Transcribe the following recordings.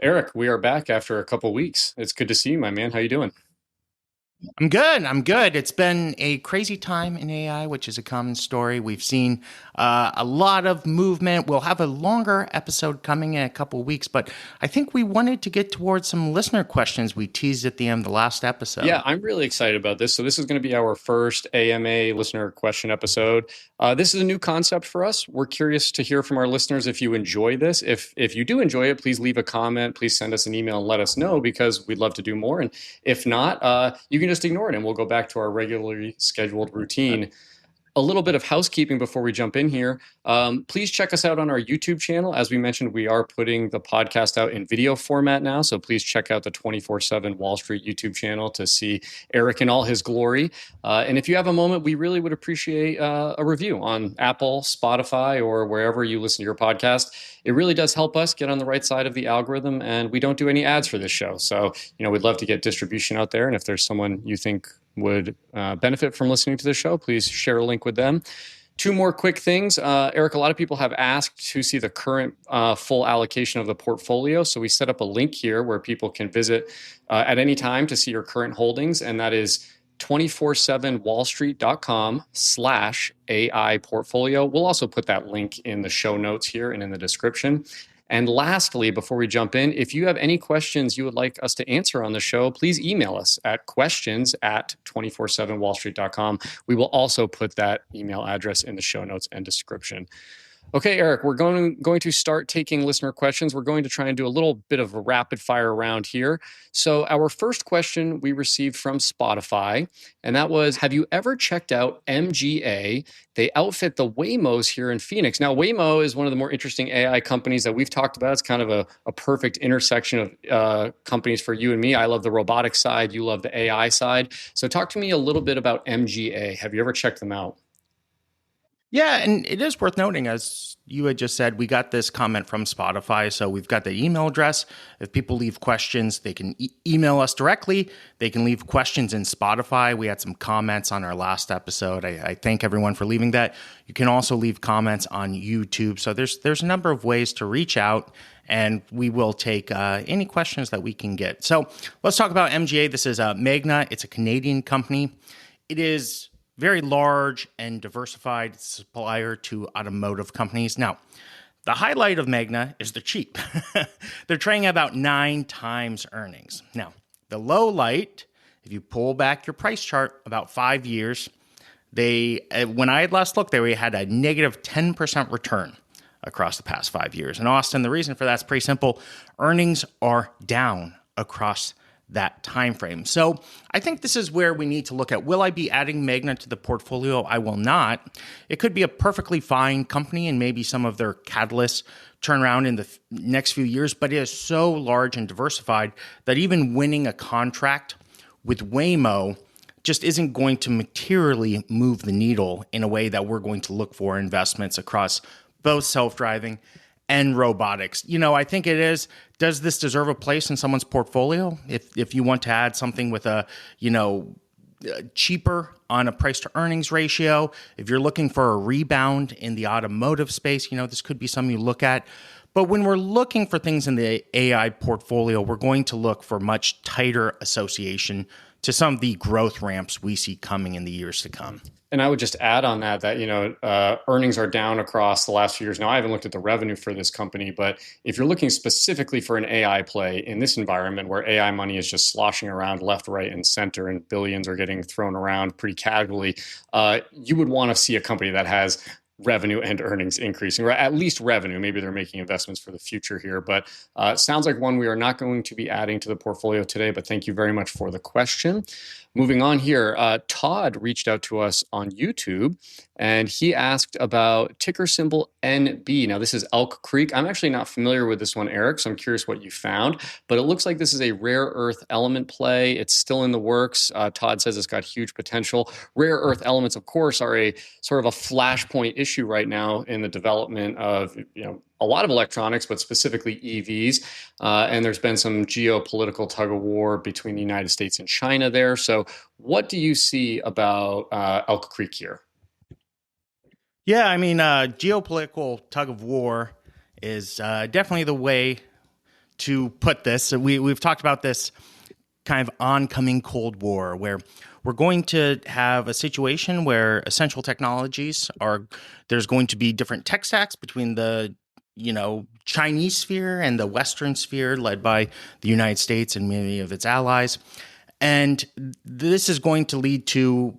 Eric, we are back after a couple weeks. It's good to see you, my man. How you doing? I'm good. I'm good. It's been a crazy time in AI, which is a common story. We've seen a lot of movement. We'll have a longer episode coming in a couple weeks, but I think we wanted to get towards some listener questions we teased at the end of the last episode. Yeah, I'm really excited about this. So this is going to be our first AMA listener question episode. This is a new concept for us. We're curious to hear from our listeners if you enjoy this. If you do enjoy it, please leave a comment. Please send us an email and let us know because we'd love to do more. And if not, you can just ignore it and we'll go back to our regularly scheduled routine. A little bit of housekeeping before we jump in here. Please check us out on our YouTube channel. As we mentioned, we are putting the podcast out in video format now. So please check out the 24/7 Wall Street YouTube channel to see Eric in all his glory. And if you have a moment, we really would appreciate a review on Apple, Spotify, or wherever you listen to your podcast. It really does help us get on the right side of the algorithm. And we don't do any ads for this show. So, we'd love to get distribution out there. And if there's someone you think would benefit from listening to the show, please share a link with them. Two more quick things. Eric, a lot of people have asked to see the current full allocation of the portfolio. So we set up a link here where people can visit at any time to see your current holdings. And that is 247wallstreet.com/AI portfolio. We'll also put that link in the show notes here and in the description. And lastly, before we jump in, if you have any questions you would like us to answer on the show, please email us at questions@247wallstreet.com. We will also put that email address in the show notes and description. Okay, Eric, we're going to start taking listener questions. We're going to try and do a little bit of a rapid fire round here. So our first question we received from Spotify, and that was, have you ever checked out MGA? They outfit the Waymos here in Phoenix. Now, Waymo is one of the more interesting AI companies that we've talked about. It's kind of a perfect intersection of companies for you and me. I love the robotics side. You love the AI side. So talk to me a little bit about MGA. Have you ever checked them out? Yeah, and it is worth noting, as you had just said, we got this comment from Spotify. So we've got the email address. If people leave questions, they can email us directly. They can leave questions in Spotify. We had some comments on our last episode. I thank everyone for leaving that. You can also leave comments on YouTube. So there's a number of ways to reach out, and we will take any questions that we can get. So let's talk about MGA. This is Magna. It's a Canadian company. It is very large and diversified supplier to automotive companies. Now, the highlight of Magna is they're cheap. They're trading at about 9 times earnings. Now, the low light, if you pull back your price chart about 5 years, when I had last looked, they had a negative 10% return across the past 5 years. And Austin, the reason for that's pretty simple. Earnings are down across that time frame. So I think this is where we need to look at, will I be adding Magna to the portfolio? I will not. It could be a perfectly fine company and maybe some of their catalysts turn around in the next few years, but it is so large and diversified that even winning a contract with Waymo just isn't going to materially move the needle in a way that we're going to look for investments across both self-driving and robotics. I think it is, does this deserve a place in someone's portfolio? If you want to add something with a, cheaper on a price to earnings ratio, if you're looking for a rebound in the automotive space, this could be something you look at. But when we're looking for things in the AI portfolio, we're going to look for much tighter association to some of the growth ramps we see coming in the years to come. And I would just add on that earnings are down across the last few years. Now, I haven't looked at the revenue for this company, but if you're looking specifically for an AI play in this environment where AI money is just sloshing around left, right, and center, and billions are getting thrown around pretty casually, you would want to see a company that has revenue and earnings increasing, or at least revenue. Maybe they're making investments for the future here, but sounds like one we are not going to be adding to the portfolio today, but thank you very much for the question. Moving on here, Todd reached out to us on YouTube and he asked about ticker symbol NB. Now, this is Elk Creek. I'm actually not familiar with this one, Eric, so I'm curious what you found, but it looks like this is a rare earth element play. It's still in the works. Todd says it's got huge potential. Rare earth elements, of course, are a sort of a flashpoint issue right now in the development of, a lot of electronics, but specifically EVs. And there's been some geopolitical tug of war between the United States and China there. So what do you see about Elk Creek here? Yeah, geopolitical tug of war is definitely the way to put this. So we've talked about this kind of oncoming Cold War, where we're going to have a situation where essential technologies there's going to be different tech stacks between the Chinese sphere and the Western sphere, led by the United States and many of its allies. And this is going to lead to,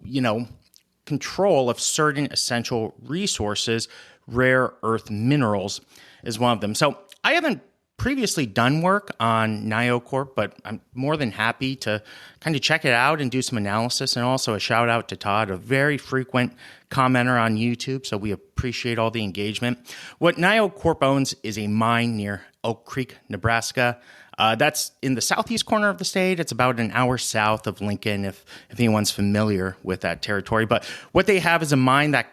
control of certain essential resources. Rare earth minerals is one of them. So I haven't previously done work on NioCorp, but I'm more than happy to kind of check it out and do some analysis. And also a shout out to Todd, a very frequent commenter on YouTube. So we appreciate all the engagement. What NioCorp owns is a mine near Elk Creek, Nebraska. That's in the southeast corner of the state. It's about an hour south of Lincoln, if anyone's familiar with that territory. But what they have is a mine that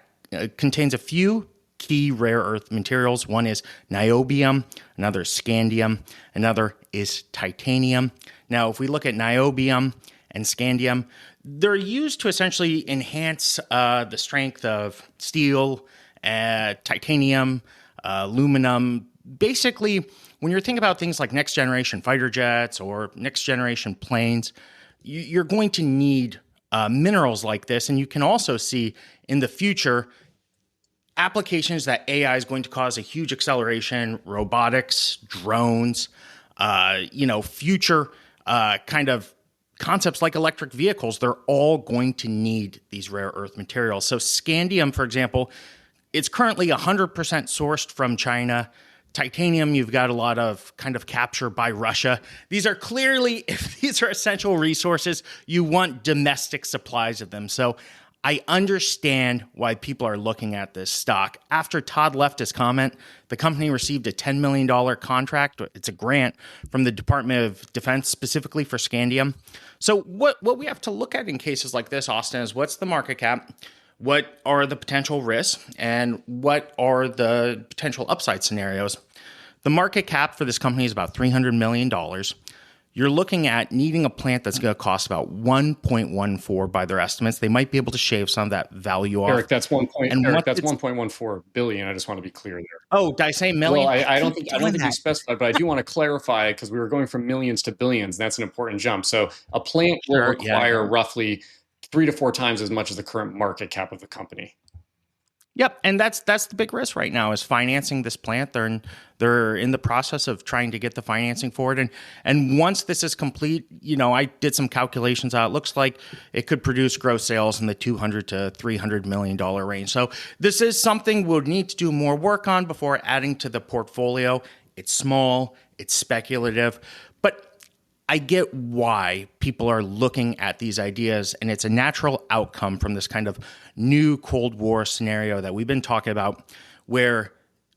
contains a few key rare earth materials. One is niobium, another is scandium, another is titanium. Now, if we look at niobium and scandium, they're used to essentially enhance the strength of steel, titanium, aluminum. Basically, when you're thinking about things like next generation fighter jets or next generation planes, you're going to need minerals like this. And you can also see in the future applications that AI is going to cause a huge acceleration, robotics, drones, future kind of concepts like electric vehicles. They're all going to need these rare earth materials. So scandium, for example, it's currently 100% sourced from China. Titanium, you've got a lot of kind of capture by Russia. These are clearly, if these are essential resources, you want domestic supplies of them. So I understand why people are looking at this stock. After Todd left his comment, the company received a $10 million contract. It's a grant from the Department of Defense specifically for scandium. So what we have to look at in cases like this, Austin, is what's the market cap? What are the potential risks? And what are the potential upside scenarios? The market cap for this company is about $300 million. You're looking at needing a plant that's going to cost about 1.14 by their estimates. They might be able to shave some of that value off. Eric, that's 1.14 billion. I just want to be clear there. Oh, did I say million? Well, I don't think you specified, but I do want to clarify because we were going from millions to billions. And that's an important jump. So a plant will require roughly 3 to 4 times as much as the current market cap of the company. Yep, and that's the big risk right now is financing this plant. They're in the process of trying to get the financing for it, and once this is complete, I did some calculations out. It looks like it could produce gross sales in the $200 to $300 million range. So this is something we'll need to do more work on before adding to the portfolio. It's small, it's speculative, but I get why people are looking at these ideas, and it's a natural outcome from this kind of new Cold War scenario that we've been talking about, where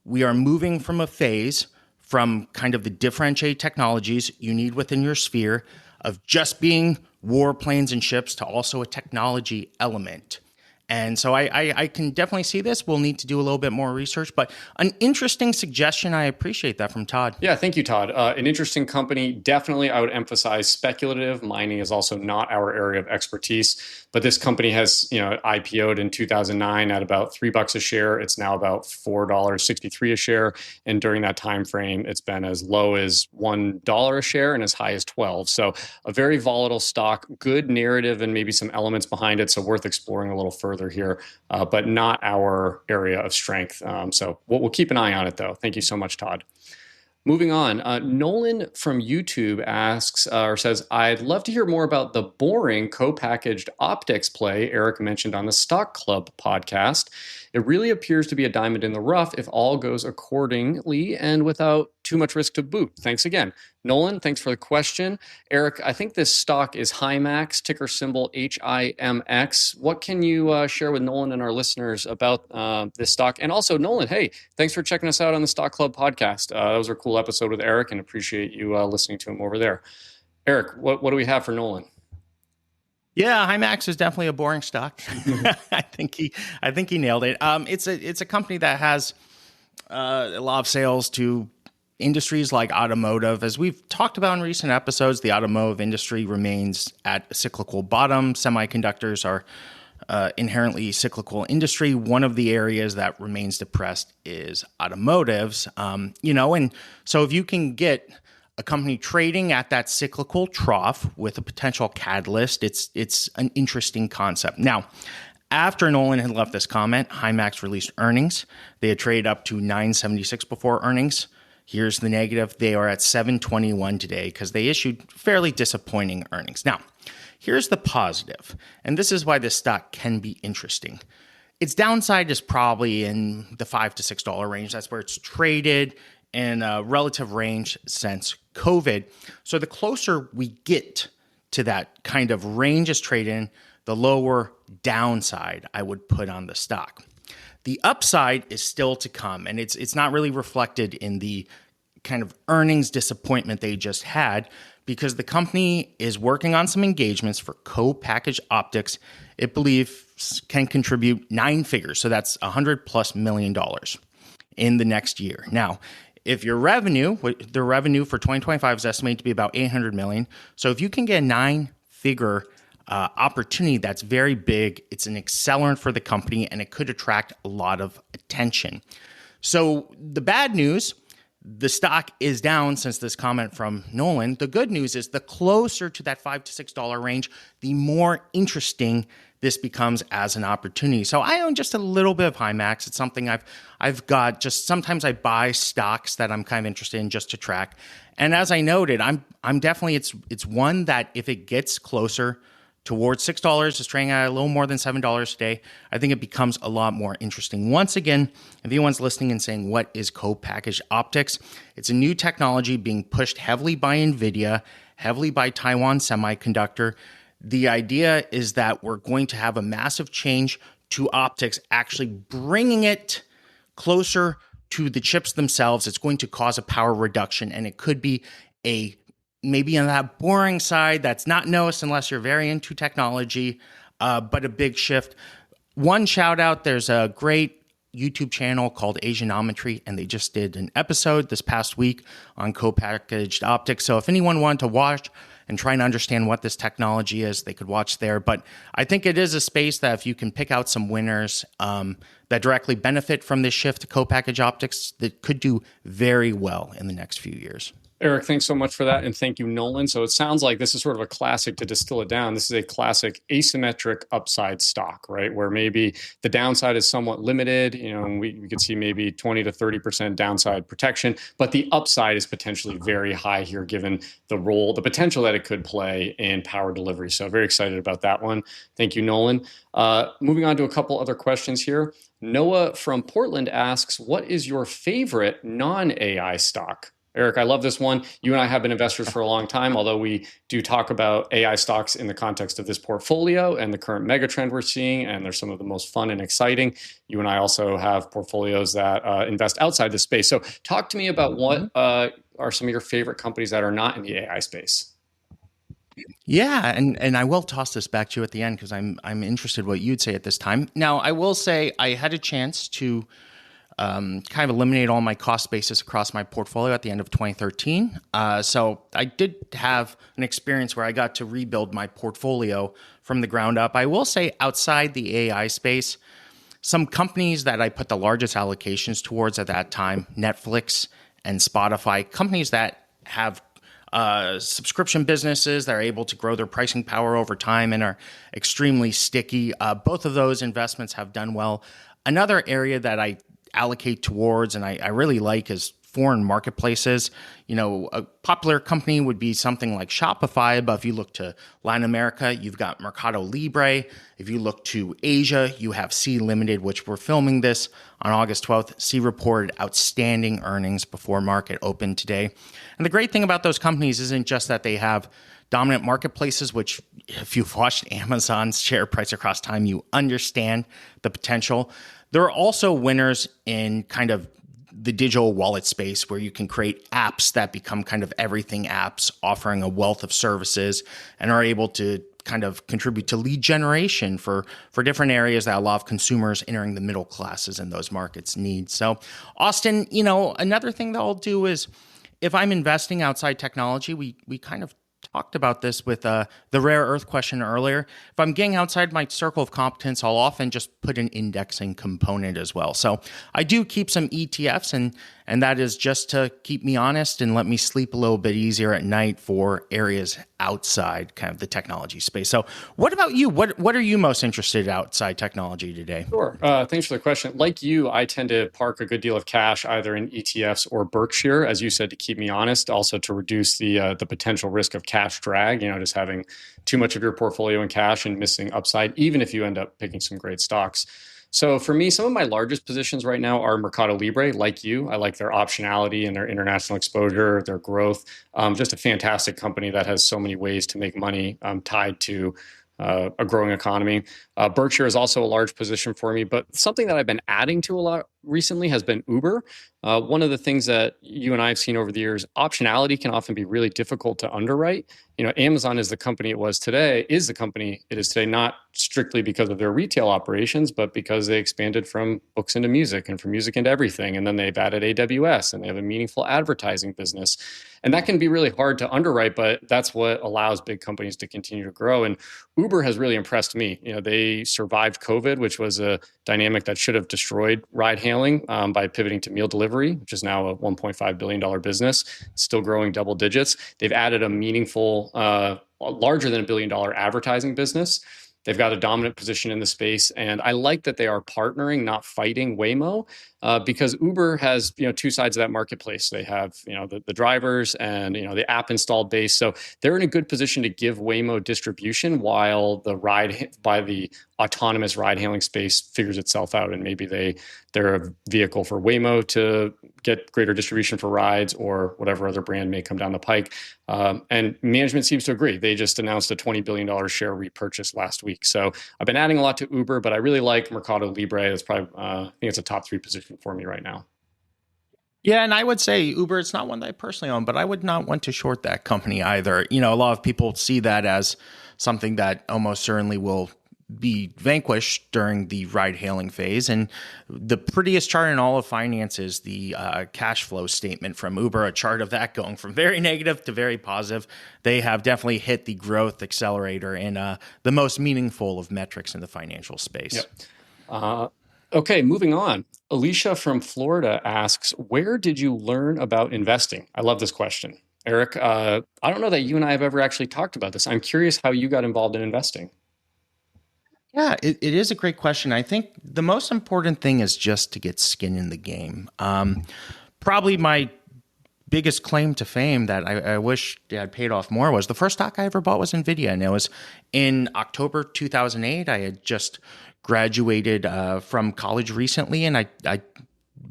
we are moving from a phase from kind of the differentiated technologies you need within your sphere of just being warplanes and ships to also a technology element. And so I can definitely see this. We'll need to do a little bit more research, but an interesting suggestion. I appreciate that from Todd. Yeah, thank you, Todd. An interesting company. Definitely, I would emphasize speculative. Mining is also not our area of expertise, but this company has, IPO'd in 2009 at about $3 a share. It's now about $4.63 a share, and during that time frame, it's been as low as $1 a share and as high as 12. So a very volatile stock. Good narrative and maybe some elements behind it. So worth exploring a little further here, but not our area of strength. So we'll keep an eye on it, though. Thank you so much, Todd. Moving on, Nolan from YouTube asks or says, I'd love to hear more about the boring co-packaged optics play Eric mentioned on the Stock Club podcast. It really appears to be a diamond in the rough if all goes accordingly and without too much risk to boot. Thanks again. Nolan, thanks for the question. Eric, I think this stock is Himax, ticker symbol HIMX. What can you share with Nolan and our listeners about this stock? And also, Nolan, hey, thanks for checking us out on the Stock Club podcast. That was a cool episode with Eric, and appreciate you listening to him over there. Eric, what do we have for Nolan? Yeah, Himax is definitely a boring stock. I think he nailed it. It's a company that has a lot of sales to industries like automotive. As we've talked about in recent episodes, the automotive industry remains at a cyclical bottom. Semiconductors are inherently cyclical industry. One of the areas that remains depressed is automotives. And so if you can get a company trading at that cyclical trough with a potential catalyst. It's an interesting concept. Now, after Nolan had left this comment, Himax released earnings. They had traded up to $9.76 before earnings. Here's the negative. They are at $7.21 today because they issued fairly disappointing earnings. Now, here's the positive, and this is why this stock can be interesting. Its downside is probably in the $5 to $6 range. That's where it's traded in a relative range since COVID. So the closer we get to that kind of range is traded in, the lower downside I would put on the stock. The upside is still to come, and it's not really reflected in the kind of earnings disappointment they just had because the company is working on some engagements for co-packaged optics. It believes can contribute 9 figures, so that's $100+ million in the next year. Now, if your revenue, the revenue for 2025 is estimated to be about $800 million. So if you can get a 9-figure opportunity, that's very big. It's an accelerant for the company, and it could attract a lot of attention. So the bad news, the stock is down since this comment from Nolan. The good news is the closer to that $5 to $6 range, the more interesting this becomes as an opportunity. So I own just a little bit of Himax. It's something I've got. Just sometimes I buy stocks that I'm kind of interested in just to track. And as I noted, I'm definitely it's one that if it gets closer towards $6, it's trading at a little more than $7 today. I think it becomes a lot more interesting. Once again, if anyone's listening and saying, what is co-packaged optics? It's a new technology being pushed heavily by NVIDIA, heavily by Taiwan Semiconductor. The idea is that we're going to have a massive change to optics, actually bringing it closer to the chips themselves. It's going to cause a power reduction, and it could be maybe on that boring side that's not noticed unless you're very into technology, but a big shift. One shout out, there's a great YouTube channel called Asianometry, and they just did an episode this past week on co-packaged optics. So if anyone wanted to watch and try and understand what this technology is, they could watch there. But I think it is a space that if you can pick out some winners that directly benefit from this shift to co-packaged optics, that could do very well in the next few years. Eric, thanks so much for that. And thank you, Nolan. So it sounds like this is sort of a classic, to distill it down. This is a classic asymmetric upside stock, right? Where maybe the downside is somewhat limited. You know, we could see maybe 20 to 30% downside protection, but the upside is potentially very high here, given the potential that it could play in power delivery. So very excited about that one. Thank you, Nolan. Moving on to a couple other questions here. Noah from Portland asks, what is your favorite non-AI stock? Eric, I love this one. You and I have been investors for a long time, although we do talk about AI stocks in the context of this portfolio and the current megatrend we're seeing, and they're some of the most fun and exciting. You and I also have portfolios that invest outside the space. So talk to me about what are some of your favorite companies that are not in the AI space. Yeah, and I will toss this back to you at the end because I'm interested what you'd say at this time. Now, I will say I had a chance to kind of eliminate all my cost basis across my portfolio at the end of 2013. So I did have an experience where I got to rebuild my portfolio from the ground up. I will say outside the AI space, some companies that I put the largest allocations towards at that time, Netflix and Spotify, companies that have subscription businesses that are able to grow their pricing power over time and are extremely sticky. Both of those investments have done well. Another area that I allocate towards and I really like is foreign marketplaces. You know, a popular company would be something like Shopify, but if you look to Latin America, you've got Mercado Libre. If you look to Asia, you have Sea Limited, which we're filming this on August 12th. Sea reported outstanding earnings before market opened today. And the great thing about those companies isn't just that they have dominant marketplaces, which if you've watched Amazon's share price across time, you understand the potential. There are also winners in kind of the digital wallet space where you can create apps that become kind of everything apps, offering a wealth of services and are able to kind of contribute to lead generation for different areas that a lot of consumers entering the middle classes in those markets need. So, Austin, you know, another thing that I'll do is if I'm investing outside technology, we kind of talked about this with the rare earth question earlier. If I'm getting outside my circle of competence, I'll often just put an indexing component as well. So I do keep some ETFs, and And that is just to keep me honest and let me sleep a little bit easier at night for areas outside kind of the technology space. So what about you? What are you most interested in outside technology today? Sure. Thanks for the question. Like you, I tend to park a good deal of cash either in ETFs or Berkshire, as you said, to keep me honest, also to reduce the potential risk of cash drag, just having too much of your portfolio in cash and missing upside, even if you end up picking some great stocks. So for me, some of my largest positions right now are Mercado Libre. Like you, I like their optionality and their international exposure, their growth. Just a fantastic company that has so many ways to make money tied to a growing economy. Berkshire is also a large position for me, but something that I've been adding to a lot recently has been Uber. One of the things that you and I have seen over the years, optionality can often be really difficult to underwrite. Amazon is the company it is today, not strictly because of their retail operations, but because they expanded from books into music and from music into everything. And then they've added AWS and they have a meaningful advertising business. And that can be really hard to underwrite, but that's what allows big companies to continue to grow. And Uber has really impressed me. They survived COVID, which was a dynamic that should have destroyed ride hailing by pivoting to meal delivery, which is now a $1.5 billion business, still growing double digits. They've added a meaningful, larger than $1 billion advertising business. They've got a dominant position in the space, and I like that they are partnering, not fighting Waymo, because Uber has two sides of that marketplace. They have the drivers and the app installed base, so they're in a good position to give Waymo distribution while the autonomous ride-hailing space figures itself out, and maybe they're a vehicle for Waymo to get greater distribution for rides or whatever other brand may come down the pike. And management seems to agree. They just announced a $20 billion share repurchase last week. So I've been adding a lot to Uber, but I really like Mercado Libre. It's probably, I think it's a top 3 position for me right now. Yeah, and I would say Uber, it's not one that I personally own, but I would not want to short that company either. A lot of people see that as something that almost certainly will be vanquished during the ride hailing phase. And the prettiest chart in all of finance is the cash flow statement from Uber, a chart of that going from very negative to very positive. They have definitely hit the growth accelerator in the most meaningful of metrics in the financial space. Yep. Okay, moving on. Alicia from Florida asks, where did you learn about investing? I love this question. Eric, I don't know that you and I have ever actually talked about this. I'm curious how you got involved in investing. Yeah, it is a great question. I think the most important thing is just to get skin in the game. Probably my biggest claim to fame that I wish had paid off more was the first stock I ever bought was NVIDIA. And it was in October 2008. I had just graduated from college recently, and I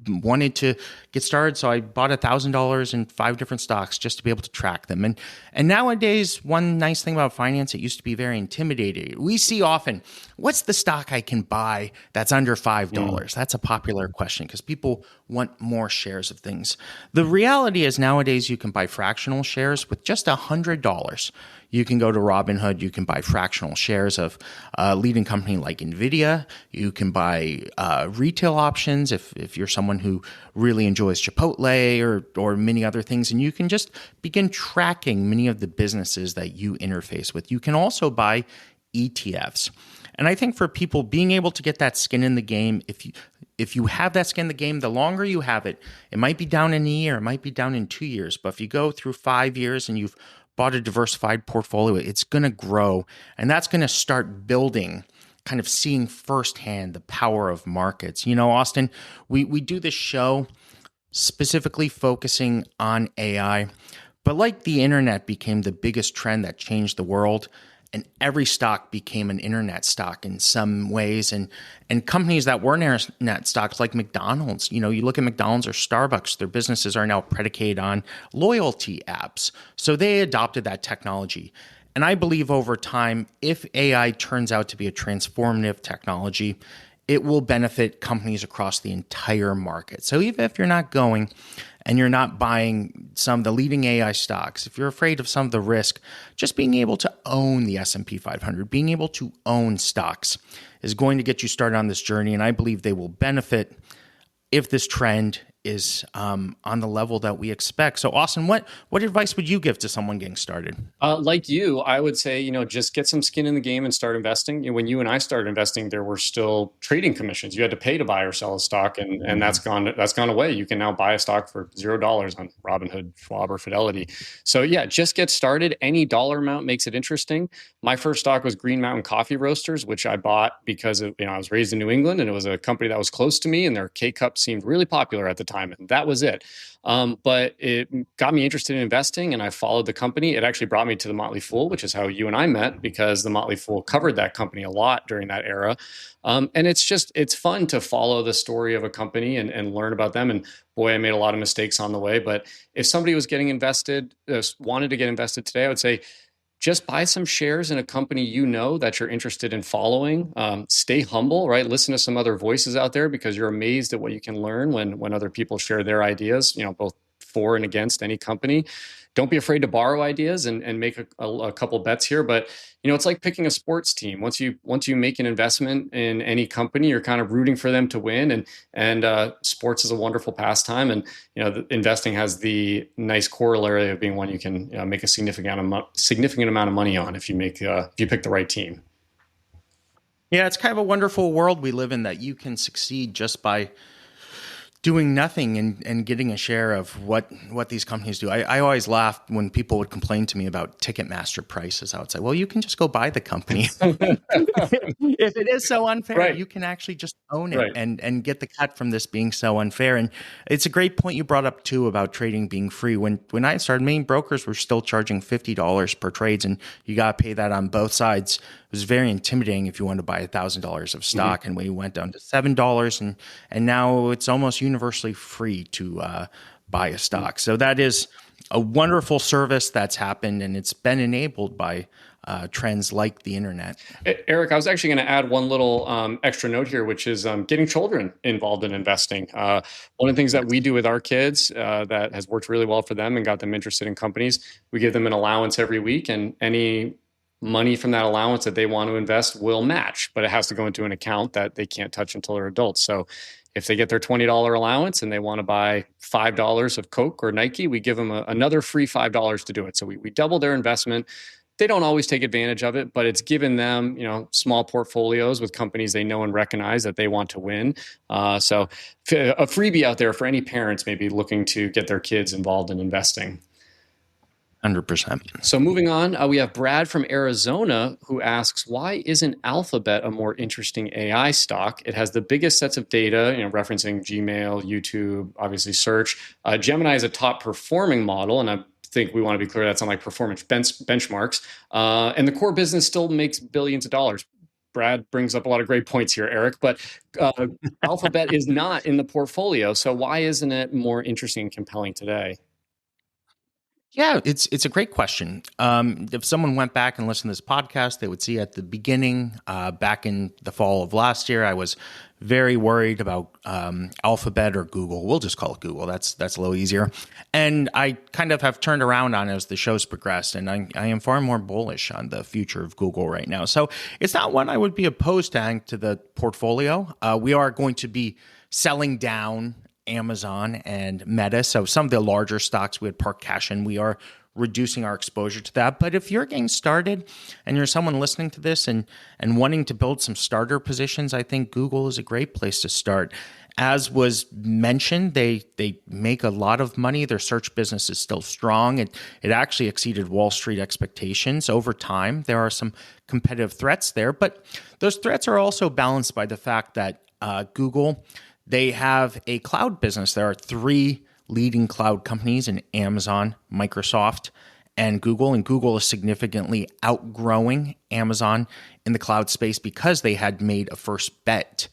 wanted to get started. So I bought $1,000 in 5 different stocks just to be able to track them. And nowadays, one nice thing about finance, it used to be very intimidating. We see often, what's the stock I can buy that's under $5? That's a popular question because people want more shares of things. The reality is nowadays you can buy fractional shares with just $100. You can go to Robinhood. You can buy fractional shares of a leading company like NVIDIA. You can buy retail options if you're someone who really enjoys Chipotle or many other things. And you can just begin tracking many of the businesses that you interface with. You can also buy ETFs. And I think for people being able to get that skin in the game, if you have that skin in the game, the longer you have it, it might be down in a year, it might be down in 2 years. But if you go through 5 years and you've bought a diversified portfolio, it's going to grow. And that's going to start building, kind of seeing firsthand the power of markets. Austin, we do this show specifically focusing on AI, but like the internet became the biggest trend that changed the world, and every stock became an internet stock in some ways. And companies that were internet stocks like McDonald's, you look at McDonald's or Starbucks, their businesses are now predicated on loyalty apps. So they adopted that technology. And I believe over time, if AI turns out to be a transformative technology, it will benefit companies across the entire market. So even if you're not going and you're not buying some of the leading AI stocks, if you're afraid of some of the risk, just being able to own the S&P 500, being able to own stocks is going to get you started on this journey. And I believe they will benefit if this trend is on the level that we expect. So, Austin, what advice would you give to someone getting started? Like you, I would say, just get some skin in the game and start investing. When you and I started investing, there were still trading commissions. You had to pay to buy or sell a stock, and that's gone away. You can now buy a stock for $0 on Robinhood, Schwab, or Fidelity. So yeah, just get started. Any dollar amount makes it interesting. My first stock was Green Mountain Coffee Roasters, which I bought because I was raised in New England, and it was a company that was close to me, and their K-Cup seemed really popular at the time, and that was it. But it got me interested in investing, and I followed the company. It actually brought me to the Motley Fool, which is how you and I met, because the Motley Fool covered that company a lot during that era. And it's fun to follow the story of a company and learn about them. And boy, I made a lot of mistakes on the way. But if somebody was getting invested, wanted to get invested today, I would say, just buy some shares in a company that you're interested in following. Stay humble, right? Listen to some other voices out there, because you're amazed at what you can learn when other people share their ideas, both for and against any company. Don't be afraid to borrow ideas and make a couple bets here. But it's like picking a sports team. Once you make an investment in any company, you're kind of rooting for them to win. And sports is a wonderful pastime. And investing has the nice corollary of being one you can make a significant amount of money on if you pick the right team. Yeah, it's kind of a wonderful world we live in, that you can succeed just by doing nothing and getting a share of what these companies do. I always laughed when people would complain to me about Ticketmaster prices. I would say, well, you can just go buy the company. If it is so unfair, right, you can actually just own it, right, and get the cut from this being so unfair. And it's a great point you brought up too about trading being free. When I started, main brokers were still charging $50 per trades, and you got to pay that on both sides. It was very intimidating if you wanted to buy $1,000 of stock, and we went down to $7, and now it's almost universally free to buy a stock. So that is a wonderful service that's happened, and it's been enabled by trends like the internet. Eric, I was actually going to add one little extra note here, which is getting children involved in investing. One of the things that we do with our kids that has worked really well for them and got them interested in companies, we give them an allowance every week, and any money from that allowance that they want to invest will match, but it has to go into an account that they can't touch until they're adults. So if they get their $20 allowance and they want to buy $5 of Coke or Nike, we give them another free $5 to do it. So we double their investment. They don't always take advantage of it, but it's given them, small portfolios with companies they know and recognize that they want to win. So a freebie out there for any parents maybe looking to get their kids involved in investing. 100%. So moving on, we have Brad from Arizona who asks, why isn't Alphabet a more interesting AI stock? It has the biggest sets of data, referencing Gmail, YouTube, obviously search. Gemini is a top performing model, and I think we want to be clear that's on like performance benchmarks. And the core business still makes billions of dollars. Brad brings up a lot of great points here, Eric, but Alphabet is not in the portfolio. So why isn't it more interesting and compelling today? Yeah, it's a great question. If someone went back and listened to this podcast, they would see at the beginning, back in the fall of last year, I was very worried about Alphabet or Google. We'll just call it Google. That's a little easier. And I kind of have turned around on it as the show's progressed, and I am far more bullish on the future of Google right now. So it's not one I would be opposed to adding to the portfolio. We are going to be selling down Amazon and Meta. So some of the larger stocks we had parked cash in, we are reducing our exposure to that. But if you're getting started and you're someone listening to this and wanting to build some starter positions, I think Google is a great place to start. As was mentioned, they make a lot of money. Their search business is still strong. It actually exceeded Wall Street expectations over time. There are some competitive threats there, but those threats are also balanced by the fact that Google, they have a cloud business. There are three leading cloud companies in Amazon, Microsoft, and Google is significantly outgrowing Amazon in the cloud space because they had made a first bet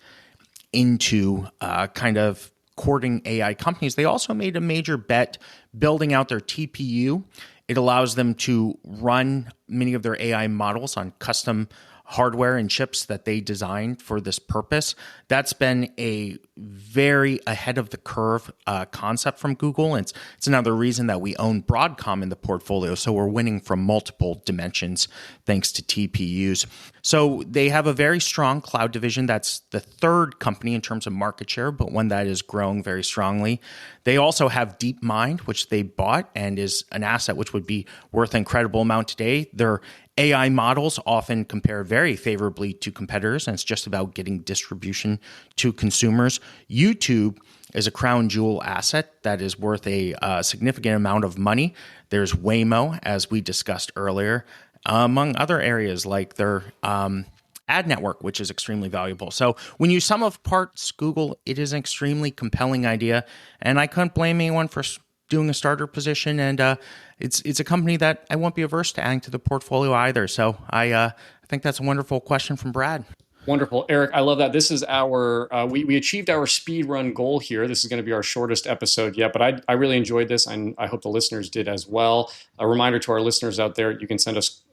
into kind of courting AI companies. They also made a major bet building out their TPU. It allows them to run many of their AI models on custom hardware and chips that they designed for this purpose. That's been a very ahead of the curve concept from Google. And it's another reason that we own Broadcom in the portfolio. So we're winning from multiple dimensions thanks to TPUs. So they have a very strong cloud division. That's the third company in terms of market share, but one that is growing very strongly. They also have DeepMind, which they bought and is an asset which would be worth an incredible amount today. Their AI models often compare very favorably to competitors, and it's just about getting distribution to consumers. YouTube is a crown jewel asset that is worth a significant amount of money. There's Waymo, as we discussed earlier, among other areas like their ad network, which is extremely valuable. So when you sum of parts Google, it is an extremely compelling idea, and I couldn't blame anyone for doing a starter position, and it's a company that I won't be averse to adding to the portfolio either. So I think that's a wonderful question from Brad. Wonderful. Eric, I love that. This is our, we achieved our speed run goal here. This is going to be our shortest episode yet, but I really enjoyed this, and I hope the listeners did as well. A reminder to our listeners out there, you can send us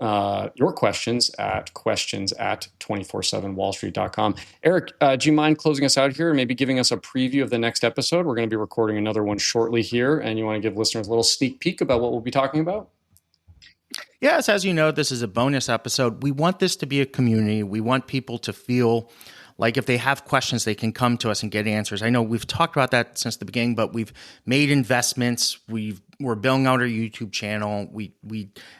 your questions at 247wallstreet.com. Eric, do you mind closing us out here and maybe giving us a preview of the next episode? We're going to be recording another one shortly here, and you want to give listeners a little sneak peek about what we'll be talking about? Yes, as you know, this is a bonus episode. We want this to be a community. We want people to feel like if they have questions, they can come to us and get answers. I know we've talked about that since the beginning, but we've made investments. We're building out our YouTube channel. We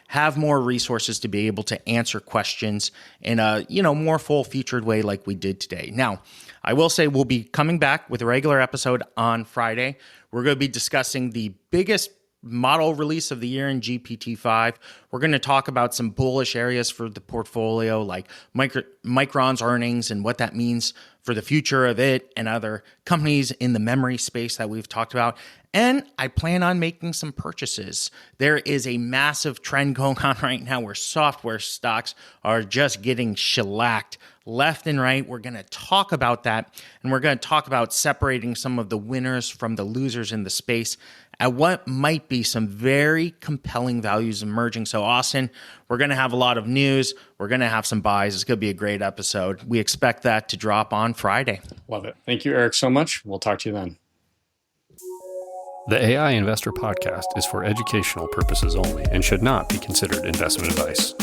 have more resources to be able to answer questions in a more full-featured way like we did today. Now, I will say we'll be coming back with a regular episode on Friday. We're going to be discussing the biggest model release of the year in GPT-5. We're going to talk about some bullish areas for the portfolio, like Micron's earnings and what that means for the future of it and other companies in the memory space that we've talked about. And I plan on making some purchases. There is a massive trend going on right now where software stocks are just getting shellacked left and right. We're going to talk about that, and we're going to talk about separating some of the winners from the losers in the space at what might be some very compelling values emerging. So, Austin, we're going to have a lot of news. We're going to have some buys. It's going to be a great episode. We expect that to drop on Friday. Love it. Thank you, Eric, so much. We'll talk to you then. The AI Investor Podcast is for educational purposes only and should not be considered investment advice.